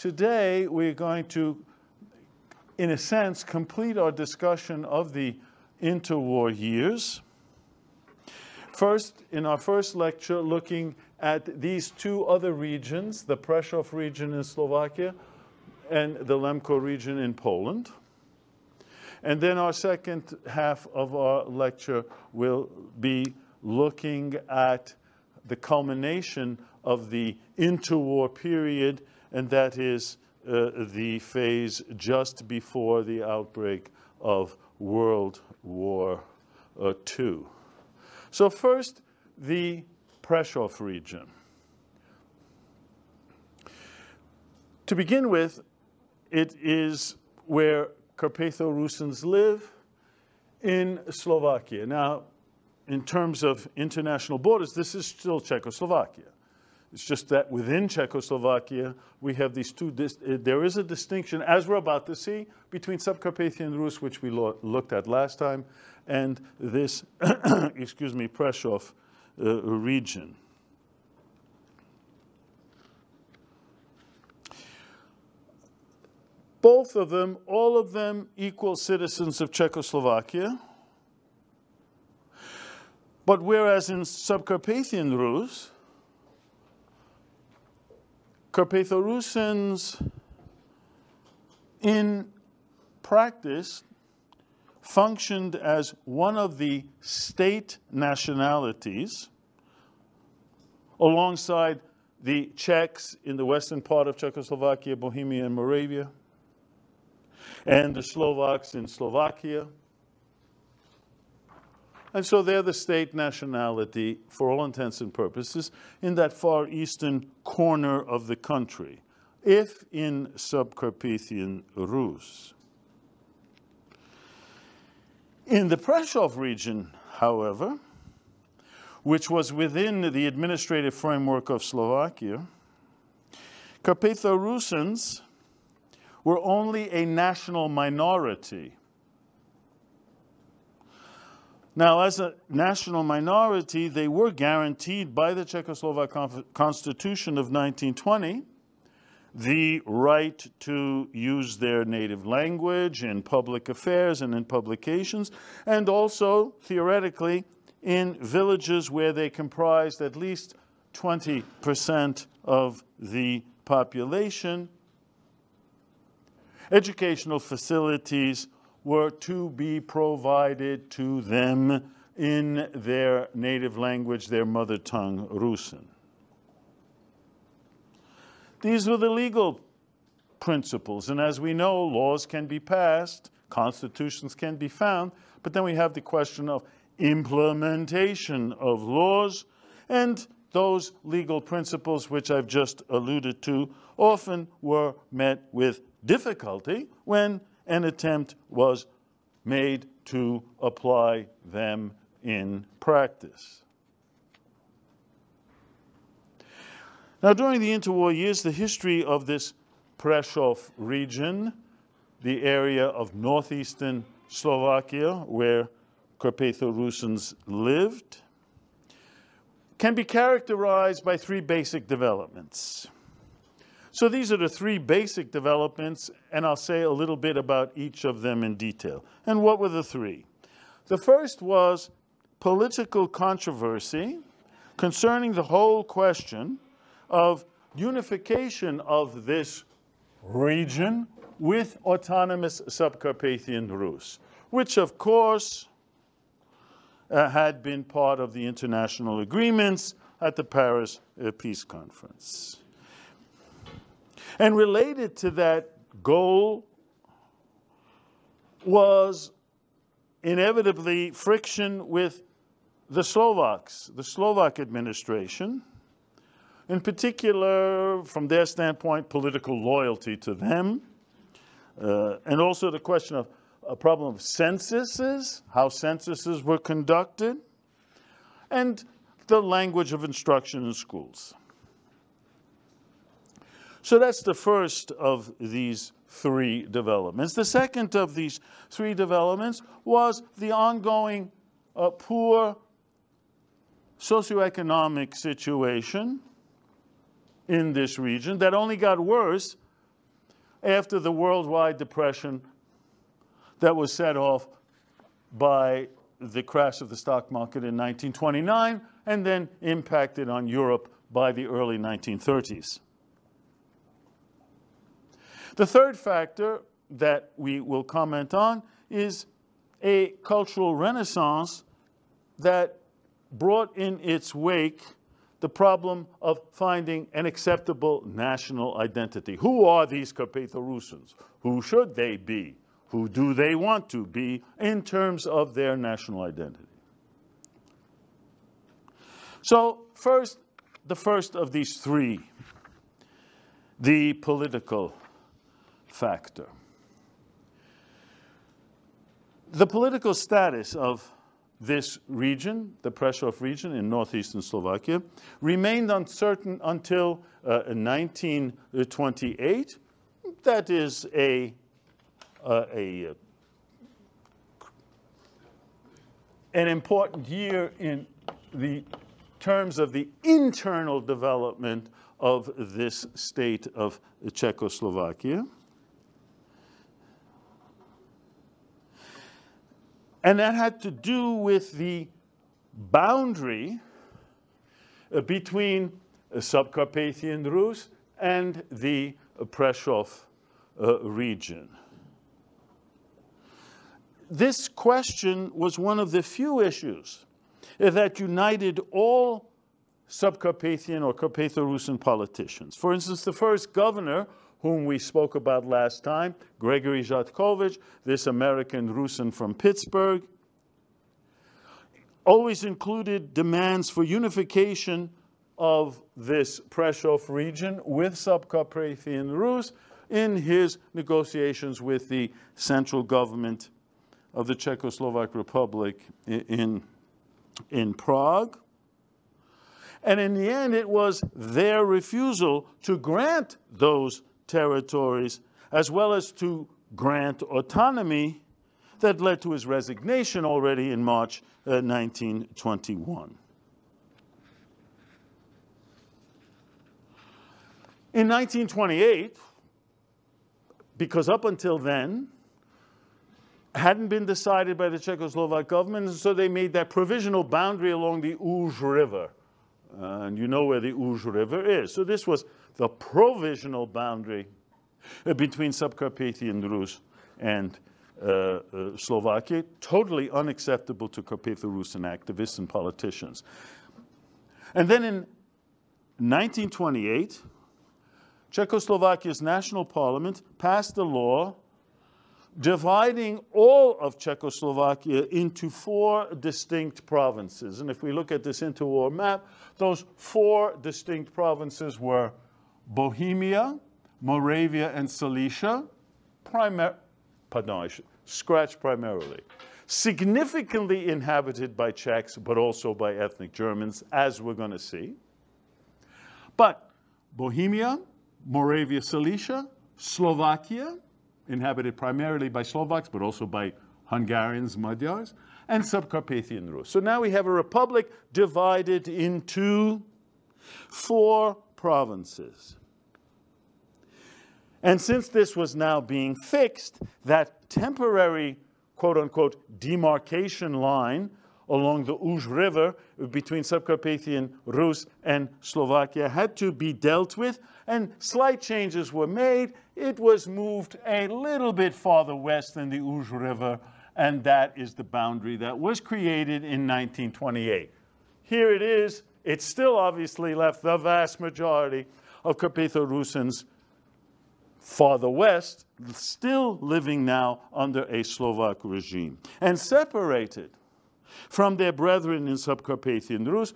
today we're going to, in a sense, complete our discussion of the interwar years. First, in our first lecture, looking at these two other regions, the Prešov region in Slovakia and the Lemko region in Poland. And then our second half of our lecture will be looking at the culmination of the interwar period, and that is the phase just before the outbreak of World War II. So first, the Prešov region. To begin with, it is where Carpatho-Rusyns live in Slovakia. Now, in terms of international borders, this is still Czechoslovakia. It's just that within Czechoslovakia, we have these two, there is a distinction, as we're about to see, between Subcarpathian Rus, which we looked at last time, and this, excuse me, Prešov region. Both of them, all of them, equal citizens of Czechoslovakia. But whereas in Subcarpathian Rus, Carpatho-Rusyns in practice functioned as one of the state nationalities alongside the Czechs in the western part of Czechoslovakia, Bohemia and Moravia, and the Slovaks in Slovakia. And so they're the state nationality, for all intents and purposes, in that far eastern corner of the country, if in Subcarpathian Rus. In the Prešov region, however, which was within the administrative framework of Slovakia, Carpatho-Rusyns were only a national minority. Now, as a national minority, they were guaranteed by the Czechoslovak Constitution of 1920 the right to use their native language in public affairs and in publications, and also, theoretically, in villages where they comprised at least 20% of the population. Educational facilities were to be provided to them in their native language, their mother tongue, Rusin. These were the legal principles, and as we know, laws can be passed, constitutions can be found, but then we have the question of implementation of laws, and those legal principles, which I've just alluded to, often were met with difficulty when an attempt was made to apply them in practice. Now, during the interwar years, the history of this Prešov region, the area of northeastern Slovakia where Carpatho-Rusyns lived, can be characterized by three basic developments. So these are the three basic developments, and I'll say a little bit about each of them in detail. And what were the three? The first was political controversy concerning the whole question of unification of this region with autonomous Subcarpathian Rus, which of course had been part of the international agreements at the Paris Peace Conference. And related to that goal was inevitably friction with the Slovaks, the Slovak administration, in particular, from their standpoint, political loyalty to them, and also the question of a problem of censuses, how censuses were conducted, and the language of instruction in schools. So that's the first of these three developments. The second of these three developments was the ongoing poor socioeconomic situation in this region that only got worse after the worldwide depression that was set off by the crash of the stock market in 1929 and then impacted on Europe by the early 1930s. The third factor that we will comment on is a cultural renaissance that brought in its wake the problem of finding an acceptable national identity. Who are these Carpatho-Rusyns? Who should they be? Who do they want to be in terms of their national identity? So first, the first of these three, the political factor. The political status of this region, the Prešov region in northeastern Slovakia, remained uncertain until 1928. That is an important year in the terms of the internal development of this state of Czechoslovakia. And that had to do with the boundary between Subcarpathian Rus and the Prešov region. This question was one of the few issues that united all Subcarpathian or Carpatho-Rusyns politicians. For instance, the first governor, whom we spoke about last time, Gregory Žatkovich, this American Rusin from Pittsburgh, always included demands for unification of this Prešov region with Subcarpathian Rus in his negotiations with the central government of the Czechoslovak Republic in Prague. And in the end, it was their refusal to grant those territories, as well as to grant autonomy, that led to his resignation already in March 1921. In 1928, because up until then, hadn't been decided by the Czechoslovak government, so they made that provisional boundary along the Už River. And you know where the Už River is. So this was the provisional boundary between Subcarpathian Rus and Slovakia, totally unacceptable to Carpatho-Rusyn activists and politicians. And then in 1928, Czechoslovakia's national parliament passed a law dividing all of Czechoslovakia into 4 distinct provinces. And if we look at this interwar map, those 4 distinct provinces were Bohemia, Moravia, and Silesia, primarily. Significantly inhabited by Czechs, but also by ethnic Germans, as we're going to see. But Bohemia, Moravia, Silesia, Slovakia, inhabited primarily by Slovaks, but also by Hungarians, Magyars, and Subcarpathian Rus. So now we have a republic divided into 4 provinces. And since this was now being fixed, that temporary, quote-unquote, demarcation line along the Už River between Subcarpathian Rus and Slovakia had to be dealt with, and slight changes were made. It was moved a little bit farther west than the Už River, and that is the boundary that was created in 1928. Here it is. It still obviously left the vast majority of Carpatho-Rusyns farther west, still living now under a Slovak regime, and separated from their brethren in Subcarpathian Rus.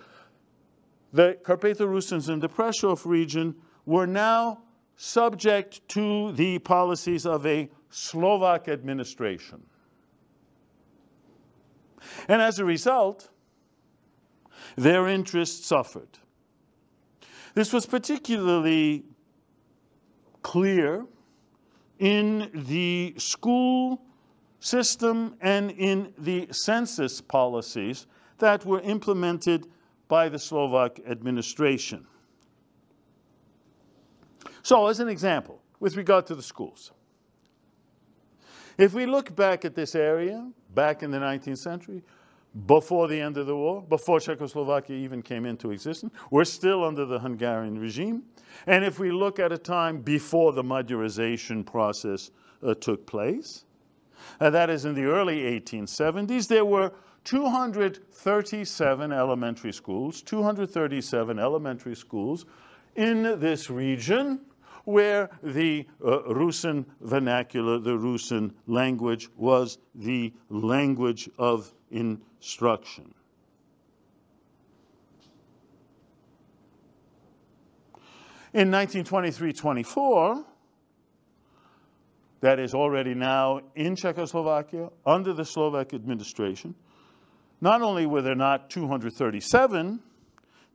The Carpatho-Rusyns in the Prešov region were now subject to the policies of a Slovak administration. And as a result, their interests suffered. This was particularly clear in the school system and in the census policies that were implemented by the Slovak administration. So, as an example, with regard to the schools. If we look back at this area, back in the 19th century, before the end of the war, before Czechoslovakia even came into existence, we're still under the Hungarian regime. And if we look at a time before the Magyarization process took place, that is in the early 1870s, there were 237 elementary schools, in this region where the Rusin vernacular, the Rusin language, was the language of instruction. In 1923-24, that is already now in Czechoslovakia, under the Slovak administration, not only were there not 237,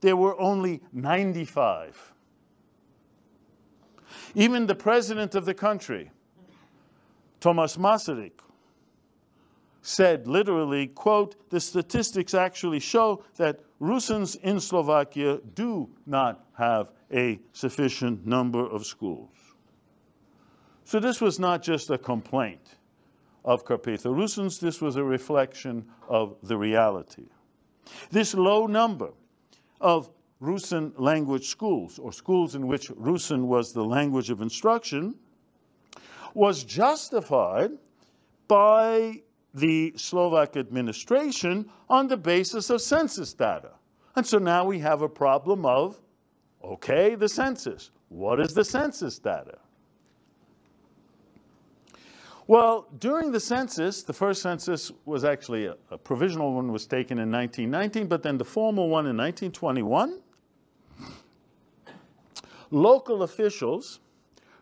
there were only 95. Even the president of the country, Tomáš Masaryk, said literally, quote, "The statistics actually show that Rusins in Slovakia do not have a sufficient number of schools." So this was not just a complaint of Carpatho-Rusyns, this was a reflection of the reality. This low number of Rusin language schools, or schools in which Rusin was the language of instruction, was justified by the Slovak administration on the basis of census data. And so now we have a problem of, okay, the census. What is the census data? Well, during the census, the first census was actually a provisional one was taken in 1919, but then the formal one in 1921, local officials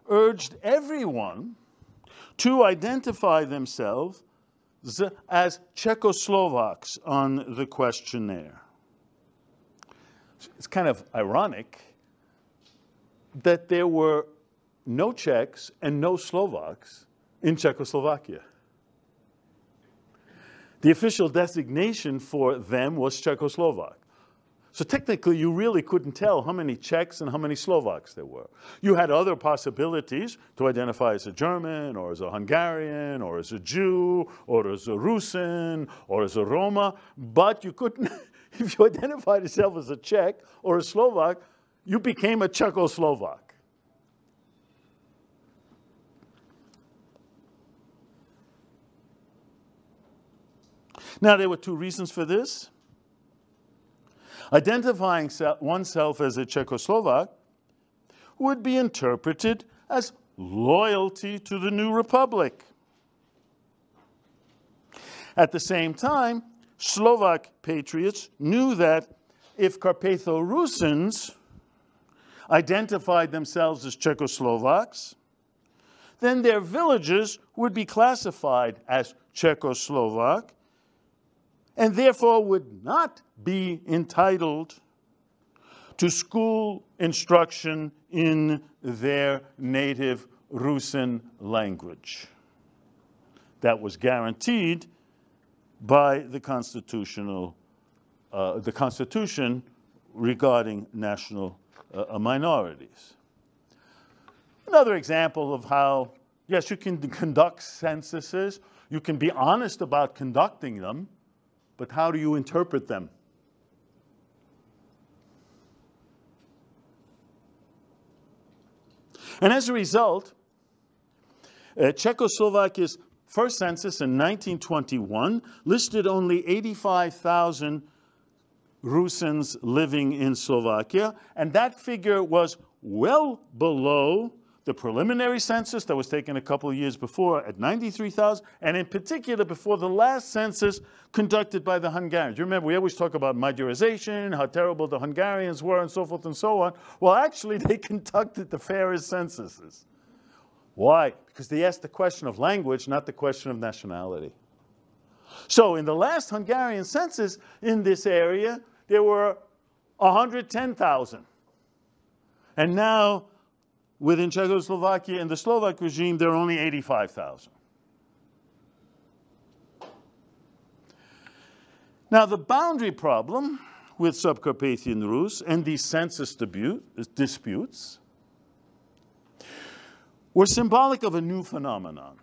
urged everyone to identify themselves as Czechoslovaks on the questionnaire. It's kind of ironic that there were no Czechs and no Slovaks in Czechoslovakia. The official designation for them was Czechoslovak. So technically, you really couldn't tell how many Czechs and how many Slovaks there were. You had other possibilities to identify as a German, or as a Hungarian, or as a Jew, or as a Rusin, or as a Roma, but you couldn't, if you identified yourself as a Czech or a Slovak, you became a Czechoslovak. Now, there were two reasons for this. Identifying oneself as a Czechoslovak would be interpreted as loyalty to the new republic. At the same time, Slovak patriots knew that if Carpatho-Rusyns identified themselves as Czechoslovaks, then their villages would be classified as Czechoslovak, and therefore would not be entitled to school instruction in their native Rusin language. That was guaranteed by the Constitution regarding national minorities. Another example of how, yes, you can conduct censuses, you can be honest about conducting them, but how do you interpret them? And as a result, Czechoslovakia's first census in 1921 listed only 85,000 Rusins living in Slovakia, and that figure was well below the preliminary census that was taken a couple of years before at 93,000, and in particular before the last census conducted by the Hungarians. You remember, we always talk about Magyarization, how terrible the Hungarians were, and so forth and so on. Well, actually, they conducted the fairest censuses. Why? Because they asked the question of language, not the question of nationality. So in the last Hungarian census in this area, there were 110,000. And now, within Czechoslovakia and the Slovak regime, there are only 85,000. Now, the boundary problem with Subcarpathian Rus and these census disputes were symbolic of a new phenomenon.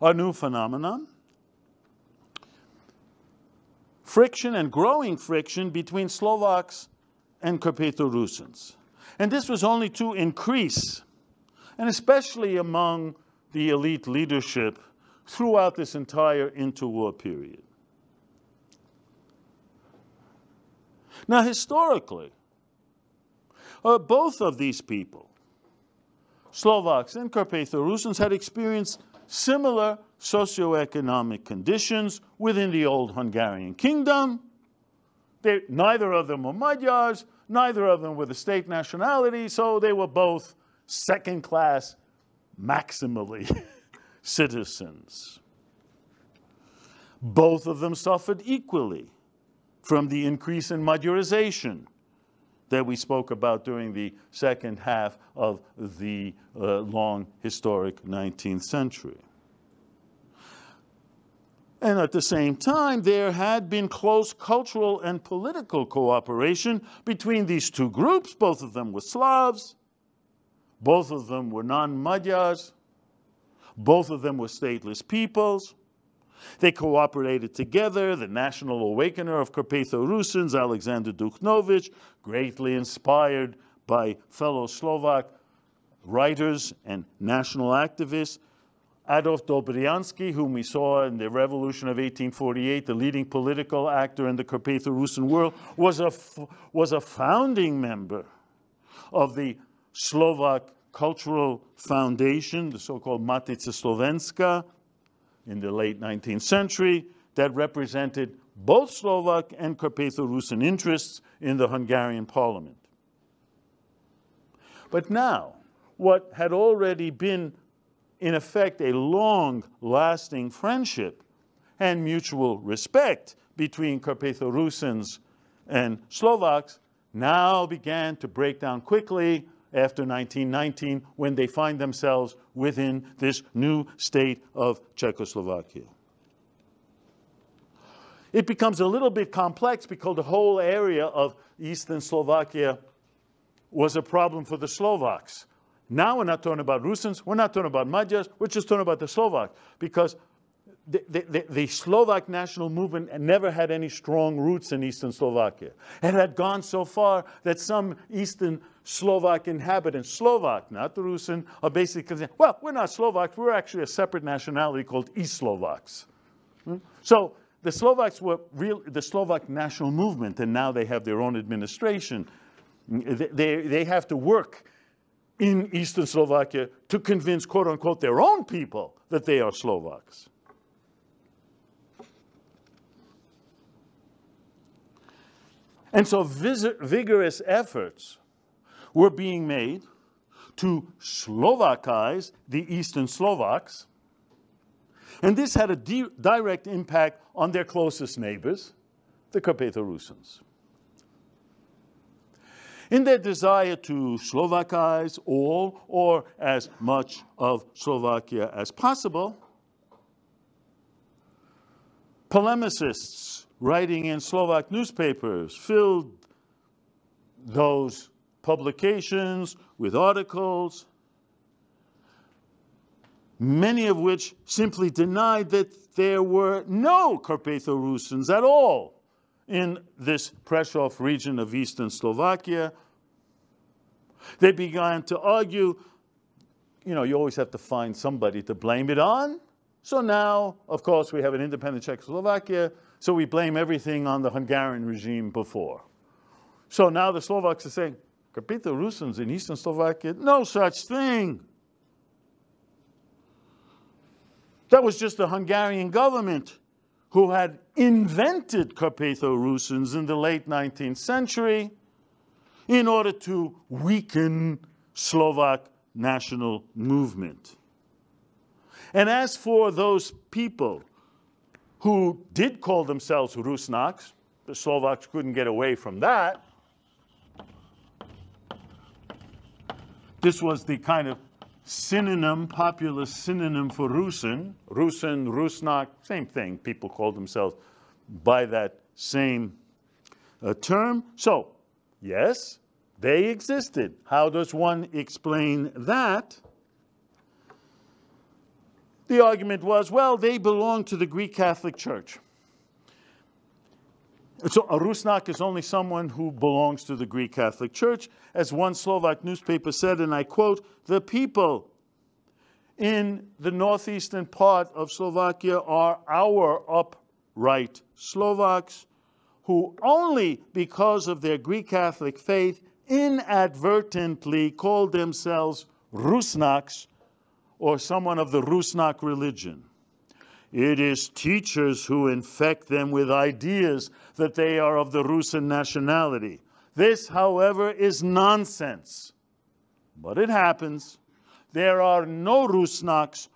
A new phenomenon. Friction and growing friction between Slovaks and Carpatho-Rusyns. And this was only to increase, and especially among the elite leadership throughout this entire interwar period. Now, historically, both of these people, Slovaks and Carpatho-Rusyns, had experienced similar socioeconomic conditions within the old Hungarian kingdom. Neither of them were Magyars, neither of them were the state nationality, so they were both second-class, maximally, citizens. Both of them suffered equally from the increase in Magyarization that we spoke about during the second half of the long historic 19th century. And at the same time, there had been close cultural and political cooperation between these two groups. Both of them were Slavs. Both of them were non-Magyars. Both of them were stateless peoples. They cooperated together. The national awakener of Carpatho-Rusyns, Alexander Duchnovich, greatly inspired by fellow Slovak writers and national activists, Adolf Dobriansky, whom we saw in the Revolution of 1848, the leading political actor in the Carpatho-Rusyn world, was a founding member of the Slovak Cultural Foundation, the so-called Matica Slovenska, in the late 19th century, that represented both Slovak and Carpatho-Rusyn interests in the Hungarian parliament. But now, what had already been in effect a long-lasting friendship and mutual respect between Carpatho-Rusyns and Slovaks now began to break down quickly after 1919, when they find themselves within this new state of Czechoslovakia. It becomes a little bit complex because the whole area of Eastern Slovakia was a problem for the Slovaks. Now we're not talking about Rusyns, we're not talking about Magyars, we're just talking about the Slovaks, because the Slovak national movement never had any strong roots in Eastern Slovakia. It had gone so far that some Eastern Slovak inhabitants, Slovak, not the Rusyn, are basically saying, well, we're not Slovaks, we're actually a separate nationality called East Slovaks. So the Slovaks were the Slovak national movement, and now they have their own administration. They have to work in Eastern Slovakia to convince, quote unquote, their own people that they are Slovaks. And so vigorous efforts were being made to Slovakize the Eastern Slovaks. And this had a direct impact on their closest neighbors, the Carpatho-Rusyns. In their desire to Slovakize all or as much of Slovakia as possible, polemicists writing in Slovak newspapers filled those publications with articles, many of which simply denied that there were no Carpatho-Rusyns at all in this Prešov region of Eastern Slovakia. They began to argue, you know, you always have to find somebody to blame it on. So now, of course, we have an independent Czechoslovakia, so we blame everything on the Hungarian regime before. So now the Slovaks are saying, Carpatho-Rusyns in Eastern Slovakia, no such thing. That was just the Hungarian government who had invented Carpatho-Rusyns in the late 19th century in order to weaken Slovak national movement. And as for those people who did call themselves Rusnaks, the Slovaks couldn't get away from that. This was the kind of synonym, populist synonym for Rusyn. Rusyn, Rusnak, same thing. People called themselves by that same term. So, yes, they existed. How does one explain that? The argument was, well, they belong to the Greek Catholic Church. So a Rusnak is only someone who belongs to the Greek Catholic Church. As one Slovak newspaper said, and I quote, "The people in the northeastern part of Slovakia are our upright Slovaks who only because of their Greek Catholic faith inadvertently called themselves Rusnaks or someone of the Rusnak religion. It is teachers who infect them with ideas that they are of the Rusin nationality. This, however, is nonsense. But it happens. There are no Rusnaks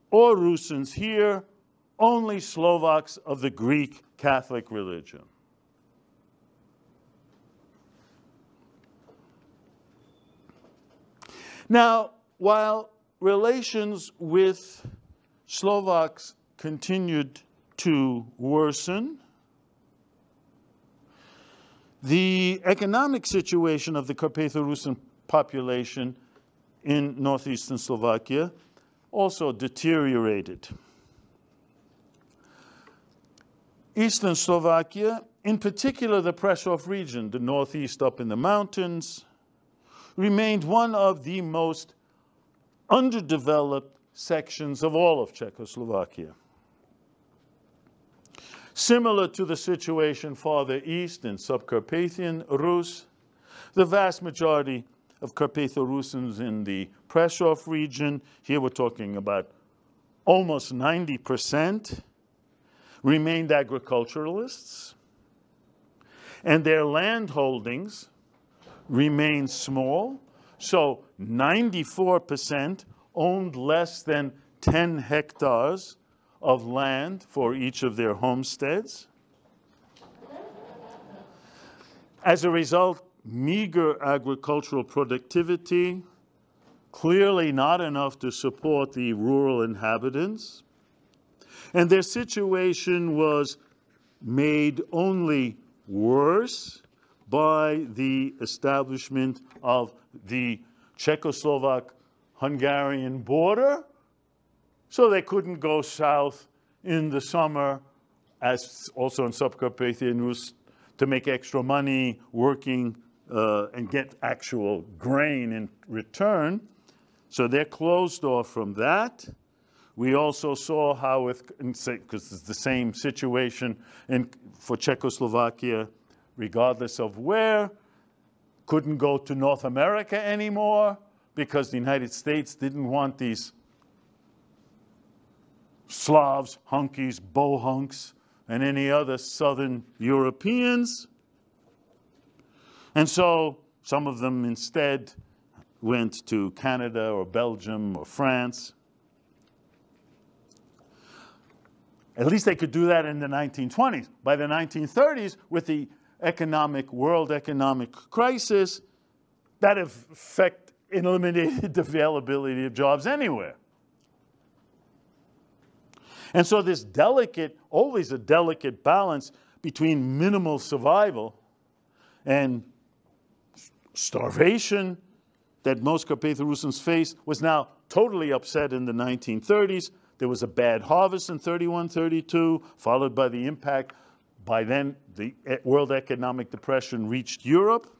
or Rusyns here, only Slovaks of the Greek Catholic religion." Now, while relations with Slovaks continued to worsen, the economic situation of the Carpatho-Rusyns population in northeastern Slovakia also deteriorated. Eastern Slovakia, in particular the Prešov region, the northeast up in the mountains, remained one of the most underdeveloped sections of all of Czechoslovakia. Similar to the situation farther east in Subcarpathian Rus, the vast majority of Carpatho-Rusyns in the Prešov region, here we're talking about almost 90%, remained agriculturalists, and their land holdings remained small, so 94% owned less than 10 hectares of land for each of their homesteads. As a result, meager agricultural productivity, clearly not enough to support the rural inhabitants, and their situation was made only worse by the establishment of the Czechoslovak-Hungarian border, so they couldn't go south in the summer, as also in Subcarpathian Rus, to make extra money working and get actual grain in return. So they're closed off from that. We also saw how, because it's the same situation for Czechoslovakia, regardless of where, couldn't go to North America anymore because the United States didn't want these Slavs, hunkies, bohunks, and any other Southern Europeans. And so some of them instead went to Canada or Belgium or France. At least they could do that in the 1920s. By the 1930s, with the world economic crisis, that effect eliminated the availability of jobs anywhere. And so this always a delicate balance between minimal survival and starvation that most Carpatho-Rusyns faced was now totally upset in the 1930s. There was a bad harvest in 31, 32, followed by the impact. By then, the world economic depression reached Europe.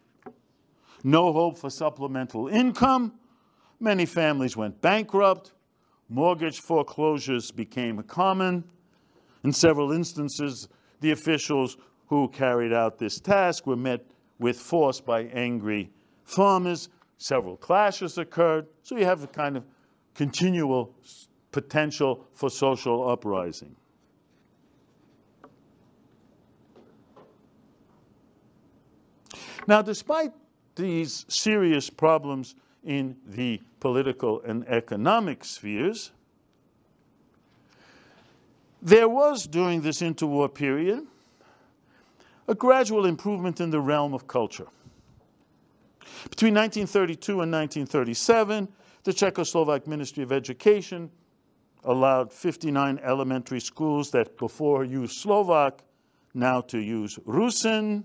No hope for supplemental income. Many families went bankrupt. Mortgage foreclosures became common. In several instances, the officials who carried out this task were met with force by angry farmers. Several clashes occurred. So you have a kind of continual potential for social uprising. Now, despite these serious problems in the political and economic spheres, there was, during this interwar period, a gradual improvement in the realm of culture. Between 1932 and 1937, the Czechoslovak Ministry of Education allowed 59 elementary schools that before used Slovak, now to use Rusin.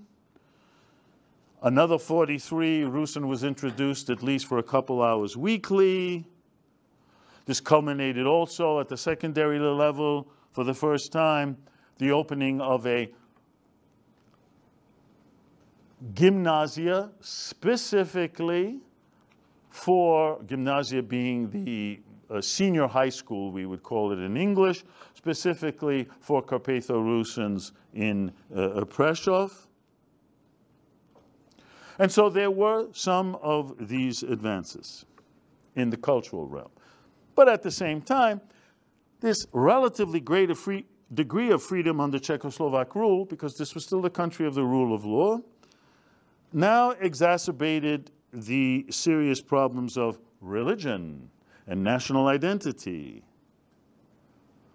Another 43, Rusin was introduced at least for a couple hours weekly. This culminated also at the secondary level for the first time, the opening of a gymnasia specifically for, gymnasia being the senior high school, we would call it in English, specifically for Carpatho-Rusyns in Prešov. And so there were some of these advances in the cultural realm. But at the same time, this relatively great degree of freedom under Czechoslovak rule, because this was still the country of the rule of law, now exacerbated the serious problems of religion and national identity.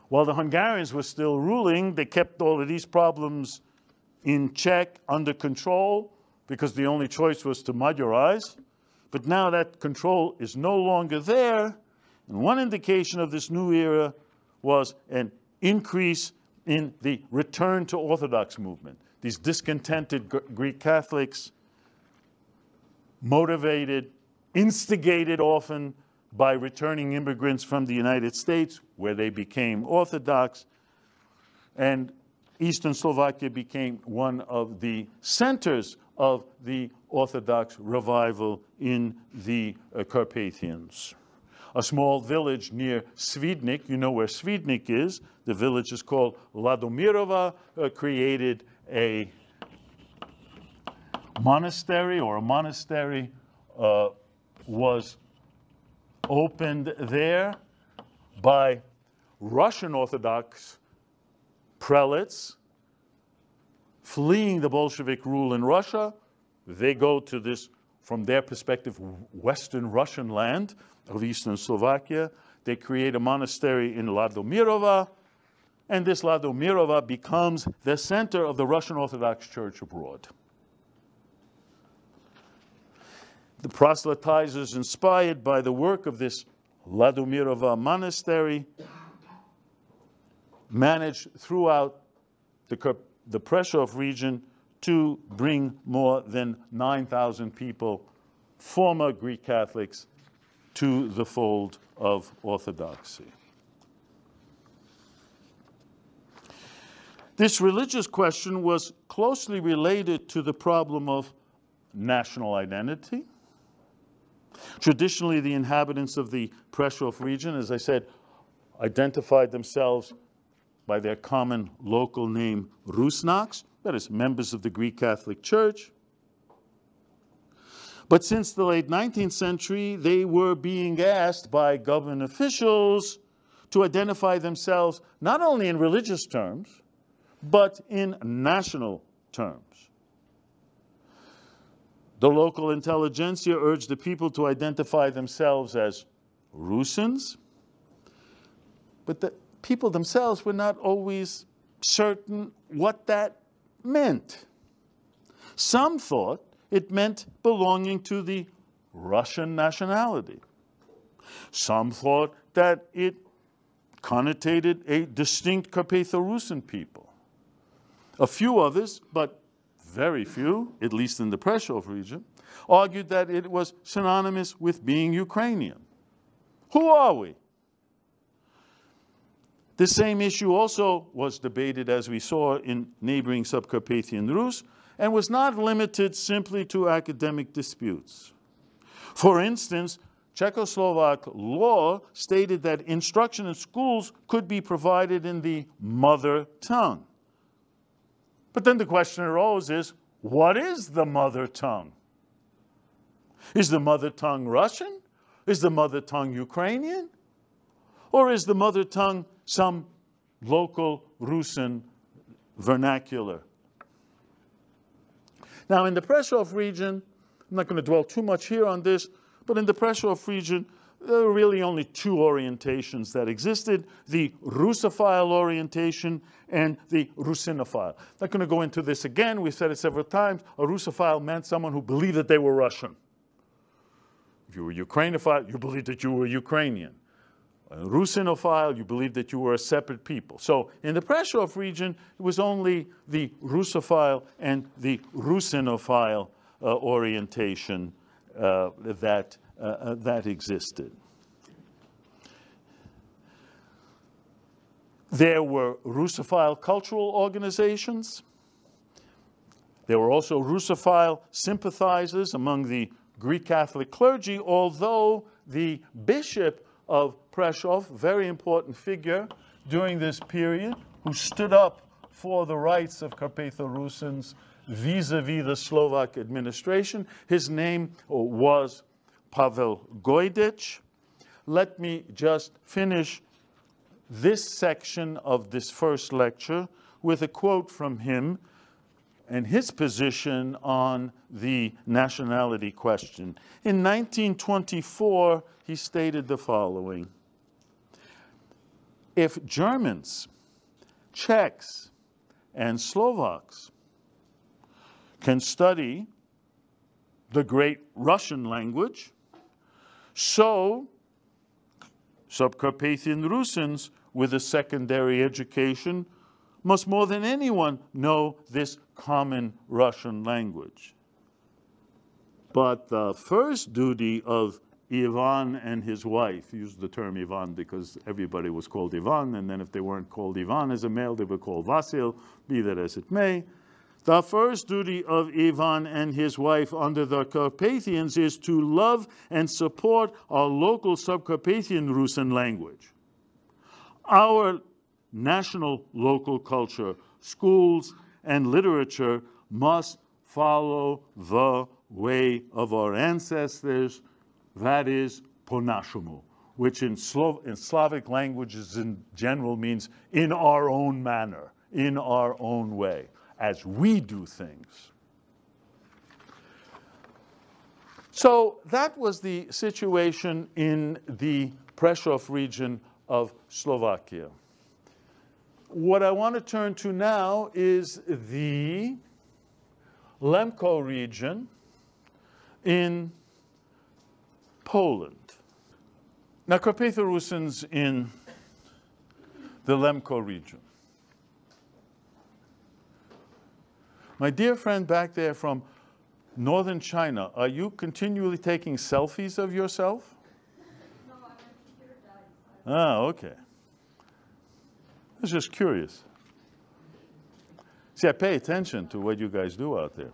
While the Hungarians were still ruling, they kept all of these problems in check, under control, because the only choice was to Magyarize. But now that control is no longer there. And one indication of this new era was an increase in the return to Orthodox movement. These discontented Greek Catholics, motivated, instigated often by returning immigrants from the United States, where they became Orthodox, and Eastern Slovakia became one of the centers of the Orthodox revival in the Carpathians. A small village near Svidnik, you know where Svidnik is, the village is called Ladomirova, created a monastery, or a monastery was opened there by Russian Orthodox prelates fleeing the Bolshevik rule in Russia. They go to this, from their perspective, Western Russian land of Eastern Slovakia. They create a monastery in Ladomirova, and this Ladomirova becomes the center of the Russian Orthodox Church abroad. The proselytizers inspired by the work of this Ladomirova monastery managed throughout the Prešov region to bring more than 9,000 people, former Greek Catholics, to the fold of Orthodoxy. This religious question was closely related to the problem of national identity. Traditionally, the inhabitants of the Prešov region, as I said, identified themselves by their common local name, Rusnaks, that is, members of the Greek Catholic Church. But since the late 19th century, they were being asked by government officials to identify themselves not only in religious terms, but in national terms. The local intelligentsia urged the people to identify themselves as Rusyns, but the people themselves were not always certain what that meant. Some thought it meant belonging to the Russian nationality. Some thought that it connotated a distinct Carpatho-Rusin people. A few others, but very few, at least in the Prešov region, argued that it was synonymous with being Ukrainian. Who are we? The same issue also was debated, as we saw, in neighboring Subcarpathian Rus, and was not limited simply to academic disputes. For instance, Czechoslovak law stated that instruction in schools could be provided in the mother tongue. But then the question arose is, what is the mother tongue? Is the mother tongue Russian? Is the mother tongue Ukrainian? Or is the mother tongue some local Rusin vernacular? Now, in the Prešov region, I'm not going to dwell too much here on this, but in the Prešov region, there were really only two orientations that existed: the Russophile orientation and the Rusinophile. I'm not going to go into this again. We've said it several times. A Russophile meant someone who believed that they were Russian. If you were Ukrainophile, you believed that you were Ukrainian. A Rusinophile, you believed that you were a separate people. So in the Prešov region, it was only the Russophile and the Rusinophile orientation that existed. There were Russophile cultural organizations. There were also Russophile sympathizers among the Greek Catholic clergy, although the bishop of Prešov, very important figure during this period, who stood up for the rights of Carpatho-Rusyns vis-a-vis the Slovak administration. His name was Pavel Goidych. Let me just finish this section of this first lecture with a quote from him and his position on the nationality question. In 1924, he stated the following: if Germans, Czechs, and Slovaks can study the great Russian language, so Subcarpathian Rusyns with a secondary education must more than anyone know this common Russian language. But the first duty of Ivan and his wife, he used the term Ivan because everybody was called Ivan, and then if they weren't called Ivan as a male, they were called Vasil, be that as it may. The first duty of Ivan and his wife under the Carpathians is to love and support our local Subcarpathian Rusin language. Our national local culture, schools, and literature must follow the way of our ancestors, that is, po našemu, which in Slavic languages in general means in our own manner, in our own way, as we do things. So that was the situation in the Prešov region of Slovakia. What I want to turn to now is the Lemko region in Poland. Now, Carpatho-Rusyns in the Lemko region. My dear friend back there from northern China, are you continually taking selfies of yourself? No, I'm a computer guy. Ah, okay. I was just curious. See, I pay attention to what you guys do out there.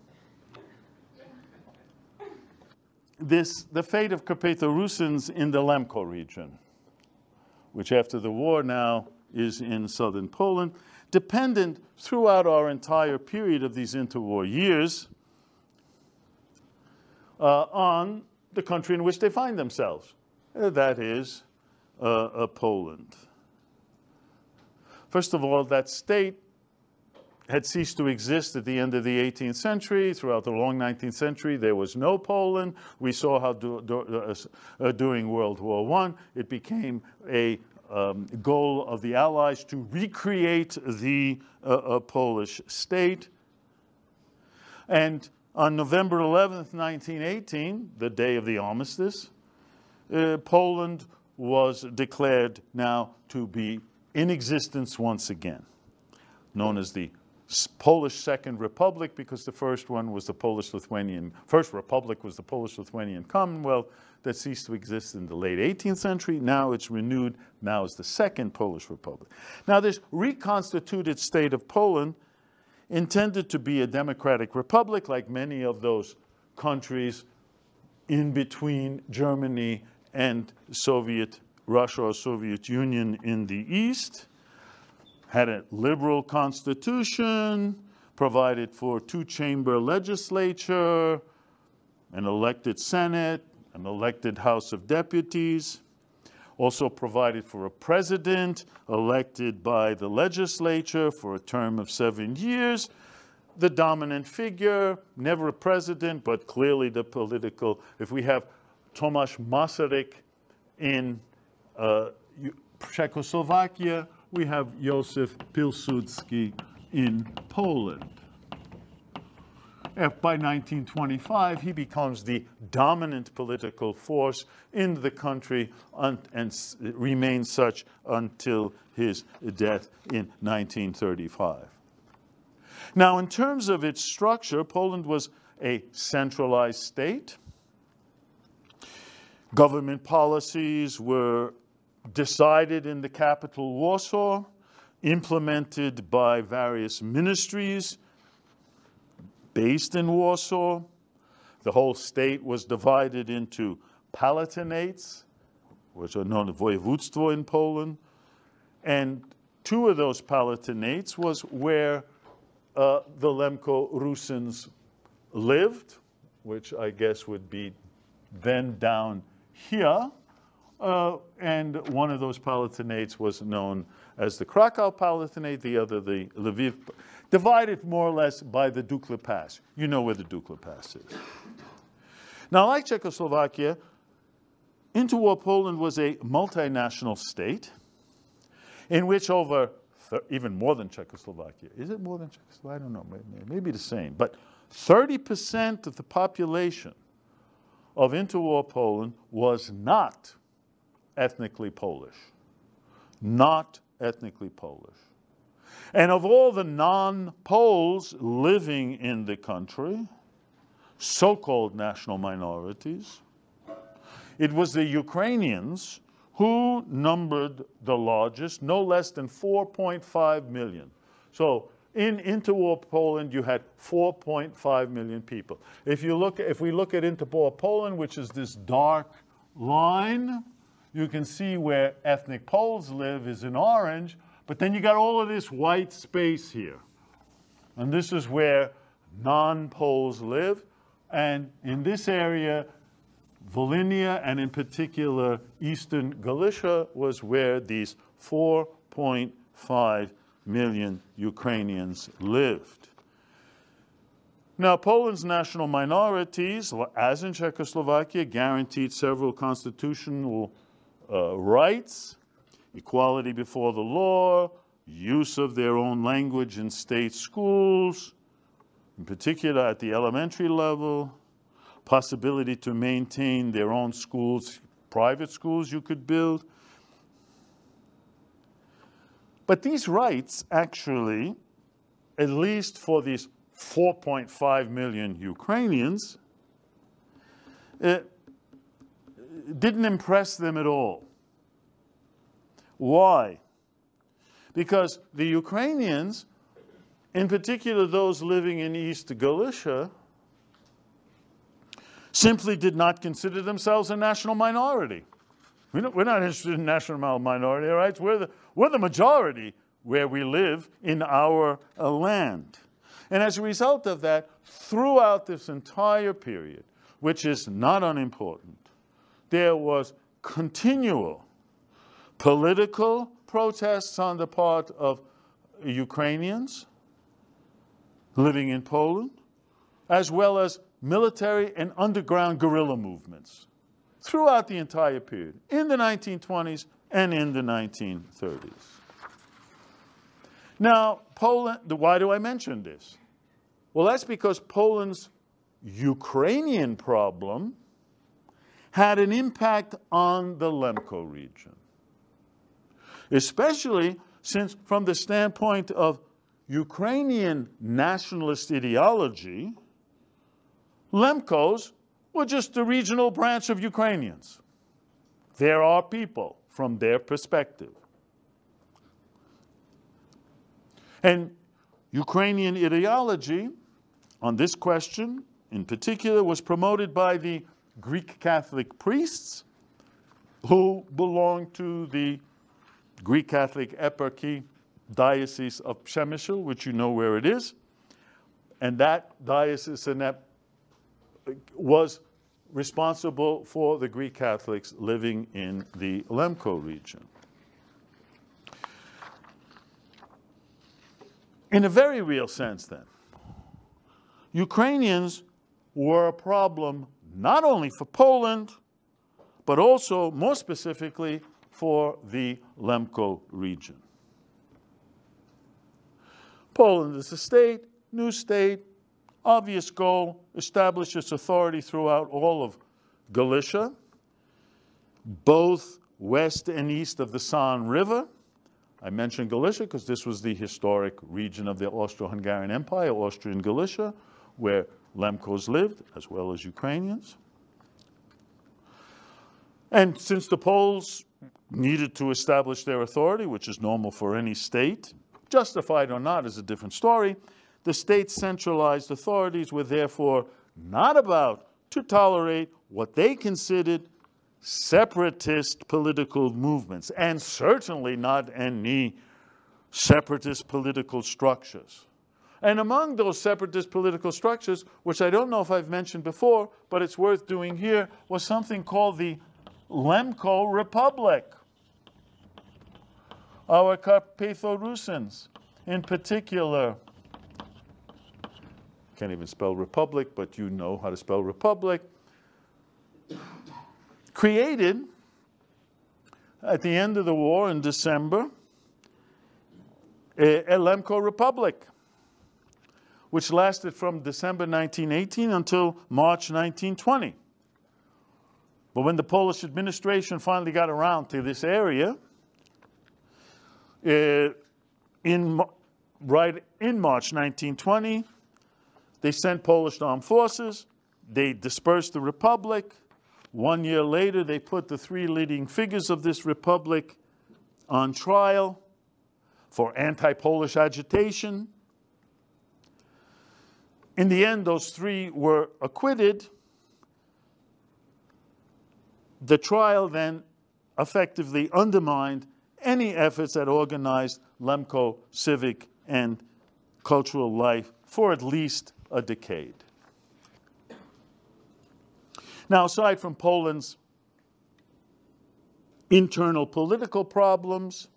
The fate of Carpatho-Rusyns in the Lemko region, which after the war now is in southern Poland, dependent throughout our entire period of these interwar years on the country in which they find themselves. That is Poland. First of all, that state had ceased to exist at the end of the 18th century. Throughout the long 19th century, there was no Poland. We saw how during World War I, it became a goal of the Allies to recreate the Polish state. And on November 11th, 1918, the day of the armistice, Poland was declared now to be in existence once again, known as the Polish Second Republic, because the first one was the Polish-Lithuanian, first republic was the Polish-Lithuanian Commonwealth that ceased to exist in the late 18th century. Now it's renewed, now is the Second Polish Republic. Now this reconstituted state of Poland, intended to be a democratic republic like many of those countries in between Germany and Soviet Russia or Soviet Union in the East, had a liberal constitution, provided for two-chamber legislature, an elected Senate, an elected House of Deputies, also provided for a president elected by the legislature for a term of 7 years. The dominant figure, never a president, but clearly the political. If we have Tomáš Masaryk in Czechoslovakia, we have Józef Piłsudski in Poland. By 1925, he becomes the dominant political force in the country and remains such until his death in 1935. Now, in terms of its structure, Poland was a centralized state. Government policies were decided in the capital, Warsaw, implemented by various ministries based in Warsaw. The whole state was divided into palatinates, which are known as województwo in Poland. And two of those palatinates was where the Lemko Rusyns lived, which I guess would be then down here. And one of those palatinates was known as the Krakow Palatinate, the other the Lviv, divided more or less by the Dukla Pass. You know where the Dukla Pass is. Now, like Czechoslovakia, interwar Poland was a multinational state in which over, even more than Czechoslovakia, is it more than Czechoslovakia? I don't know, maybe the same, but 30% of the population of interwar Poland was not ethnically Polish. Not ethnically Polish. And of all the non-Poles living in the country, so-called national minorities, it was the Ukrainians who numbered the largest, no less than 4.5 million. So in interwar Poland, you had 4.5 million people. If we look at interwar Poland, which is this dark line, you can see where ethnic Poles live is in orange, but then you got all of this white space here. And this is where non-Poles live. And in this area, Volhynia, and in particular Eastern Galicia, was where these 4.5 million Ukrainians lived. Now, Poland's national minorities, as in Czechoslovakia, guaranteed several constitutional rights: equality before the law, use of their own language in state schools, in particular at the elementary level, possibility to maintain their own schools, private schools you could build. But these rights actually, at least for these 4.5 million Ukrainians, didn't impress them at all. Why? Because the Ukrainians, in particular those living in East Galicia, simply did not consider themselves a national minority. We're not interested in national minority rights. We're the majority where we live in our land. And as a result of that, throughout this entire period, which is not unimportant, there was continual political protests on the part of Ukrainians living in Poland, as well as military and underground guerrilla movements throughout the entire period, in the 1920s and in the 1930s. Now, Poland, why do I mention this? Well, that's because Poland's Ukrainian problem had an impact on the Lemko region, especially since, from the standpoint of Ukrainian nationalist ideology, Lemkos were just the regional branch of Ukrainians. There are people from their perspective. And Ukrainian ideology on this question, in particular, was promoted by the Greek Catholic priests who belonged to the Greek Catholic Eparchy Diocese of Przemysl, which you know where it is. And that diocese and that was responsible for the Greek Catholics living in the Lemko region. In a very real sense, then, Ukrainians were a problem not only for Poland, but also, more specifically, for the Lemko region. Poland is a state, new state, obvious goal, establish its authority throughout all of Galicia, both west and east of the San River. I mentioned Galicia because this was the historic region of the Austro-Hungarian Empire, Austrian Galicia, where Lemkos lived, as well as Ukrainians. And since the Poles needed to establish their authority, which is normal for any state, justified or not is a different story, the state's centralized authorities were therefore not about to tolerate what they considered separatist political movements, and certainly not any separatist political structures. And among those separatist political structures, which I don't know if I've mentioned before, but it's worth doing here, was something called the Lemko Republic. Our Carpatho-Rusyns, in particular, can't even spell republic, but you know how to spell republic, created at the end of the war in December a Lemko Republic, which lasted from December 1918 until March 1920. But when the Polish administration finally got around to this area, right in March 1920, they sent Polish armed forces, they dispersed the republic. 1 year later, they put the three leading figures of this republic on trial for anti-Polish agitation. In the end, those three were acquitted. The trial then effectively undermined any efforts at organized Lemko civic and cultural life for at least a decade. Now, aside from Poland's internal political problems,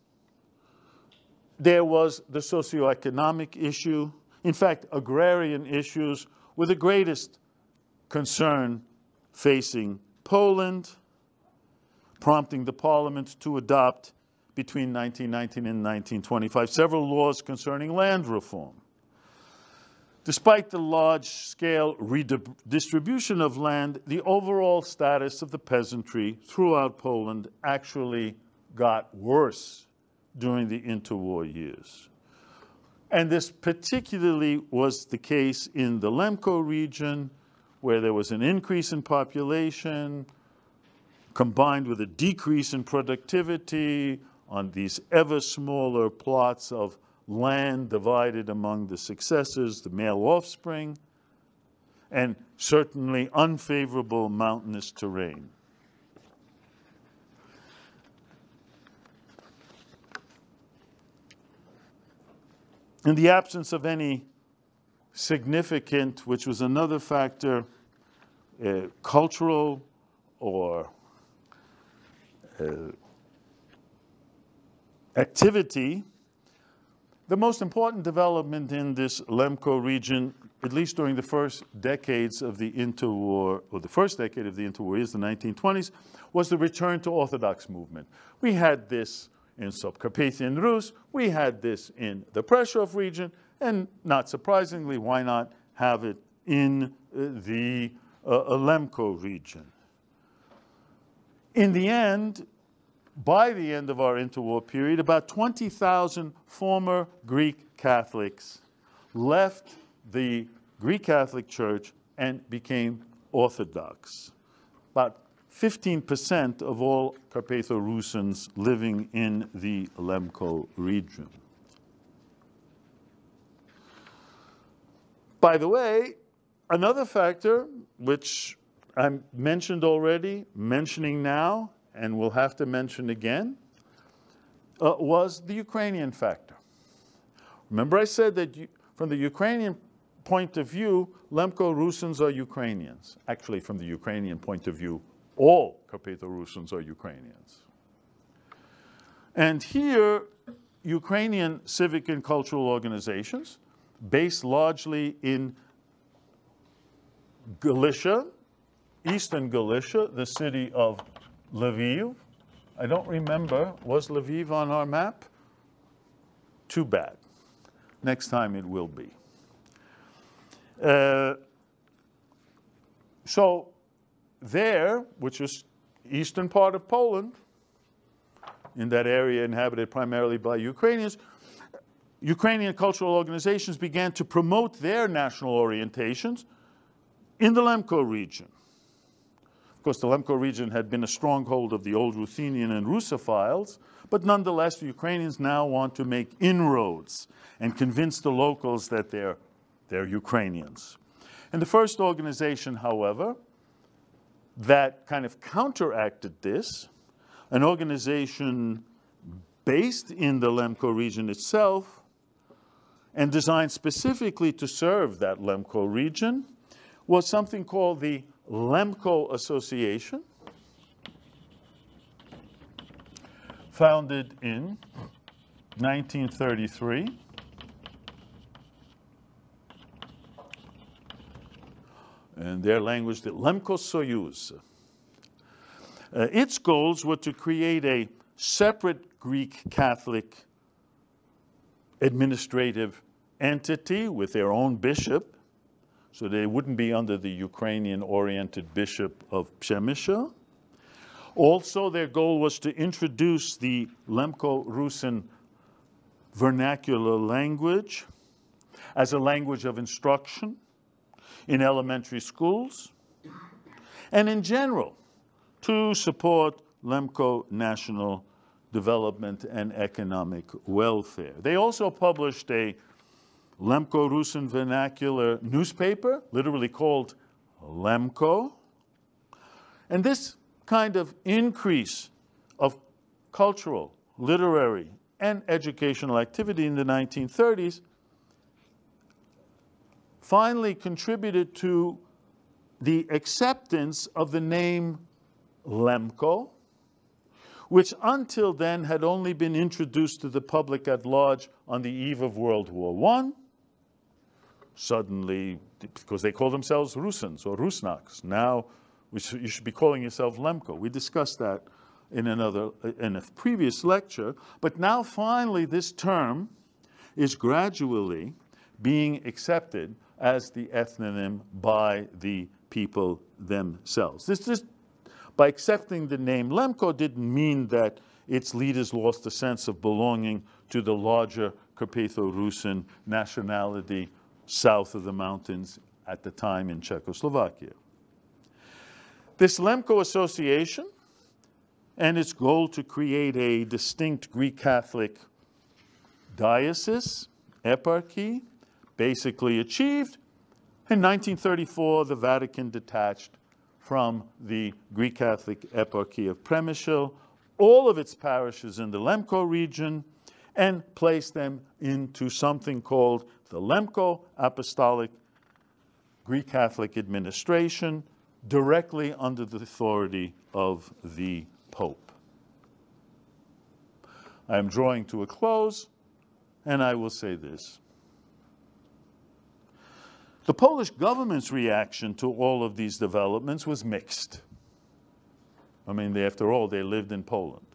there was the socioeconomic issue. In fact, agrarian issues were the greatest concern facing Poland, prompting the parliament to adopt between 1919 and 1925 several laws concerning land reform. Despite the large-scale redistribution of land, the overall status of the peasantry throughout Poland actually got worse during the interwar years. And this particularly was the case in the Lemko region, where there was an increase in population, combined with a decrease in productivity on these ever smaller plots of land divided among the successors, the male offspring, and certainly unfavorable mountainous terrain. In the absence of any significant, which was another factor, cultural or activity, the most important development in this Lemko region, at least during the first decades of the interwar, or the first decade of the interwar years, the 1920s, was the return to Orthodox movement. We had this in Carpathian Rus, we had this in the Prešov region, and not surprisingly, why not have it in the Lemko region? In the end, by the end of our interwar period, about 20,000 former Greek Catholics left the Greek Catholic Church and became Orthodox. About 15% of all Carpatho-Rusyns living in the Lemko region. By the way, another factor which I mentioned already, mentioning now, and we'll have to mention again, was the Ukrainian factor. Remember I said that from the Ukrainian point of view, Lemko Rusyns are Ukrainians. Actually, from the Ukrainian point of view, all Carpatho-Rusyns are Ukrainians. And here, Ukrainian civic and cultural organizations, based largely in Galicia, Eastern Galicia, the city of Lviv. I don't remember, was Lviv on our map? Too bad. Next time it will be. So there, which is eastern part of Poland, in that area inhabited primarily by Ukrainians, Ukrainian cultural organizations began to promote their national orientations In the Lemko region, of course, the Lemko region had been a stronghold of the old Ruthenian and Russophiles, but nonetheless, the Ukrainians now want to make inroads and convince the locals that they're Ukrainians. And the first organization, however, that kind of counteracted this, an organization based in the Lemko region itself and designed specifically to serve that Lemko region, was something called the Lemko Association, founded in 1933. In their language, the Lemko Soyuz. Its goals were to create a separate Greek Catholic administrative entity with their own bishop, so they wouldn't be under the Ukrainian-oriented bishop of Przemysl. Also, their goal was to introduce the Lemko Rusyn vernacular language as a language of instruction in elementary schools, and in general, to support Lemko national development and economic welfare. They also published a Lemko Rusyn vernacular newspaper, literally called Lemko. And this kind of increase of cultural, literary, and educational activity in the 1930s finally contributed to the acceptance of the name Lemko, which until then had only been introduced to the public at large on the eve of World War I. Suddenly, because they call themselves Rusyns or Rusnaks, now you should be calling yourself Lemko. We discussed that in a previous lecture, but now finally this term is gradually being accepted as the ethnonym by the people themselves. By accepting the name Lemko didn't mean that its leaders lost a sense of belonging to the larger Carpatho-Rusyn nationality south of the mountains at the time in Czechoslovakia. This Lemko Association and its goal to create a distinct Greek Catholic diocese, eparchy, basically achieved. In 1934, the Vatican detached from the Greek Catholic eparchy of Przemysl all of its parishes in the Lemko region and placed them into something called the Lemko Apostolic Greek Catholic Administration, directly under the authority of the Pope. I am drawing to a close, and I will say this. The Polish government's reaction to all of these developments was mixed. I mean, after all, they lived in Poland.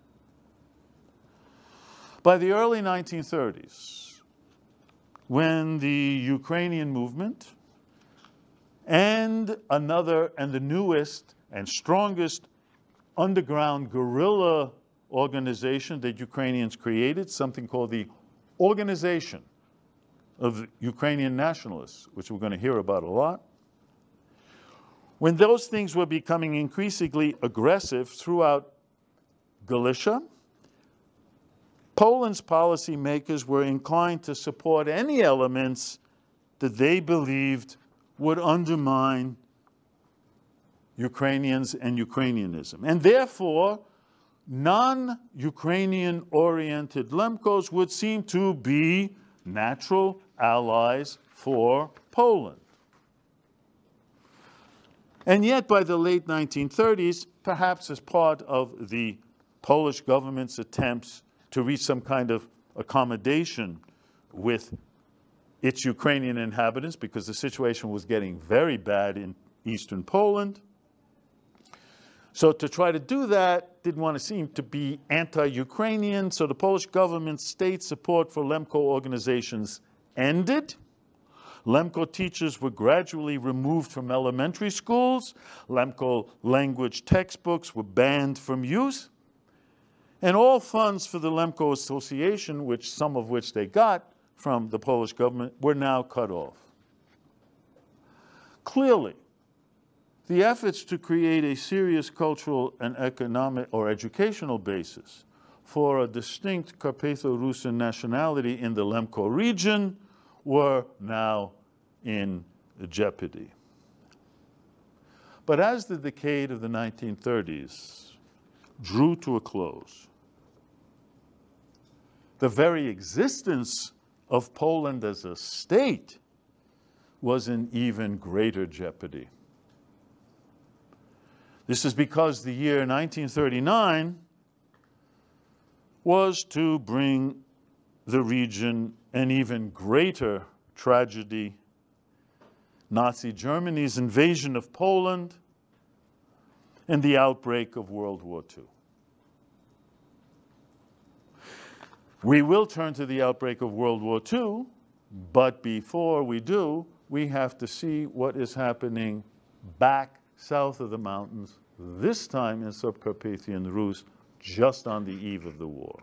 By the early 1930s, when the Ukrainian movement and the newest and strongest underground guerrilla organization that Ukrainians created, something called the Organization of Ukrainian Nationalists, which we're going to hear about a lot. When those things were becoming increasingly aggressive throughout Galicia, Poland's policymakers were inclined to support any elements that they believed would undermine Ukrainians and Ukrainianism. And therefore, non-Ukrainian oriented Lemkos would seem to be natural allies for Poland. And yet, by the late 1930s, perhaps as part of the Polish government's attempts to reach some kind of accommodation with its Ukrainian inhabitants, because the situation was getting very bad in eastern Poland. So to try to do that, didn't want to seem to be anti-Ukrainian, so the Polish government's state support for Lemko organizations ended. Lemko teachers were gradually removed from elementary schools. Lemko language textbooks were banned from use. And all funds for the Lemko Association, some of which they got from the Polish government, were now cut off. Clearly, The efforts to create a serious cultural and economic or educational basis for a distinct Carpatho-Rusyns nationality in the Lemko region were now in jeopardy. But as the decade of the 1930s drew to a close, the very existence of Poland as a state was in even greater jeopardy. This is because the year 1939 was to bring the region an even greater tragedy: Nazi Germany's invasion of Poland and the outbreak of World War II. We will turn to the outbreak of World War II, but before we do, we have to see what is happening back south of the mountains, this time in Subcarpathian Rus, just on the eve of the war.